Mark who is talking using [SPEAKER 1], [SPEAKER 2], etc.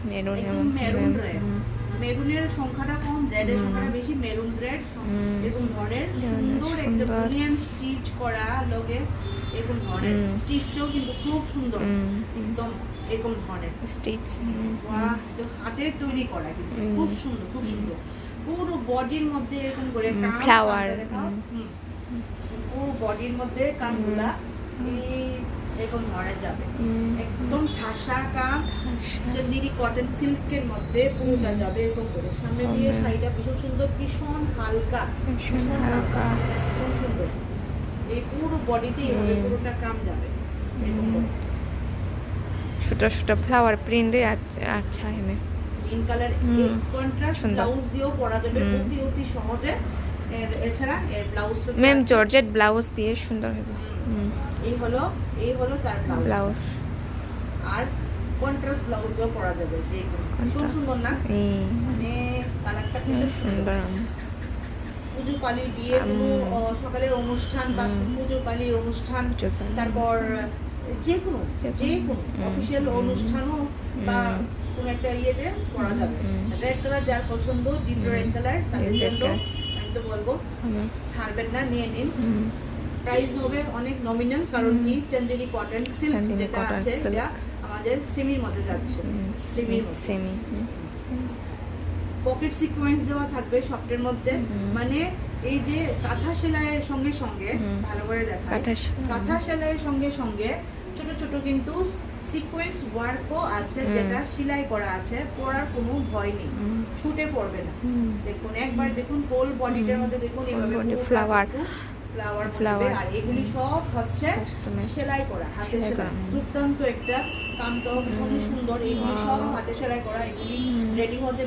[SPEAKER 1] Maroon
[SPEAKER 2] একদম maroon red, মেরুনের সংখ্যাটা কম, রেডের সংখ্যাটা বেশি। মেরুন রেড এরকম ধরনের সুন্দর একটা ব্রিলিয়ান্ট স্টিচ করা লগে, এরকম ধরনের স্টিচটাও কিন্তু খুব সুন্দর, একদম এরকম ধরনের
[SPEAKER 1] স্টিচ।
[SPEAKER 2] বাহ, হাতে তৈরি করা কিন্তু খুব সুন্দর, খুব সুন্দর। পুরো বডির মধ্যে এরকম করে
[SPEAKER 1] ফ্লাওয়ার,
[SPEAKER 2] পুরো বডির মধ্যে কামগুলা এই এরকম ধরে যাবে, একদম ঠাসা কাম, চান্দেরি কটন সিল্কের মধ্যে পুরোটা যাবে এরকম করে। সামনে দিয়ে শাড়িটা ভীষণ সুন্দর, ভীষণ হালকা, ভীষণ হালকা, ভীষণ সুন্দর। এই পুরো বডিতে এইভাবে পুরোটা কাম যাবে এরকম করে।
[SPEAKER 1] ছোট ছোট ফ্লাওয়ার প্রিন্ট আচ্ছা এমে
[SPEAKER 2] গ্রিন কালার এই কন্ট্রাস্ট ব্লাউজ দিয়েও পরা যাবে অতি অতি সহজে। এছাড়া এর ব্লাউজটা
[SPEAKER 1] ম্যাম জর্জেট ব্লাউজ দিয়ে সুন্দর হবে।
[SPEAKER 2] এই হলো তার
[SPEAKER 1] ব্লাউজ।
[SPEAKER 2] আর কন্ট্রাস্ট ব্লাউজ দিয়েও পরা যাবে, যে খুব সুন্দর না, মানে কালারটা খুব সুন্দর। পুজো পালি, বিয়ে, কোনো সকালের অনুষ্ঠান বা পুজো পালির অনুষ্ঠান, তারপর যে কোনো অফিসিয়াল অনুষ্ঠানও বা কোন একটা ইয়েতে পরা যাবে। রেড কালার যার পছন্দ, ডিপ রেড কালার, তাদের জন্য আমি তো বলবো ছাড়বেন না, নিয়ে নিন। প্রাইস হবে অনেক নমিনাল, কারণ কি চান্দেরি কটন সিল্ক যেটা আছে এটা আমাদের সেমির মধ্যে যাচ্ছে, সেমি। পকেট সিকোয়েন্স দেওয়া থাকবে সফটের মধ্যে, মানে এই যে কাঁথা সেলাইয়ের সঙ্গে সঙ্গে ভালো করে দেখায়, কাঁথা সেলাইয়ের সঙ্গে সঙ্গে ছোট ছোট কিন্তু সিকোয়েন্স ওয়ার্কও আছে, যেটা সেলাই করা আছে, পরার কোনো ভয় নেই, ছুটে পড়বে না। দেখুন একবার দেখুন হোল বডিটার মধ্যে দেখুন এইভাবে ফ্লাওয়ার আর এগুলি সব হচ্ছে সেলাই করা, হাতে সেলাই। দুর্দান্ত একটা কামটাও ভীষণ সুন্দর, এগুলি সব হাতে সেলাই করা। এগুলি রেডি হতে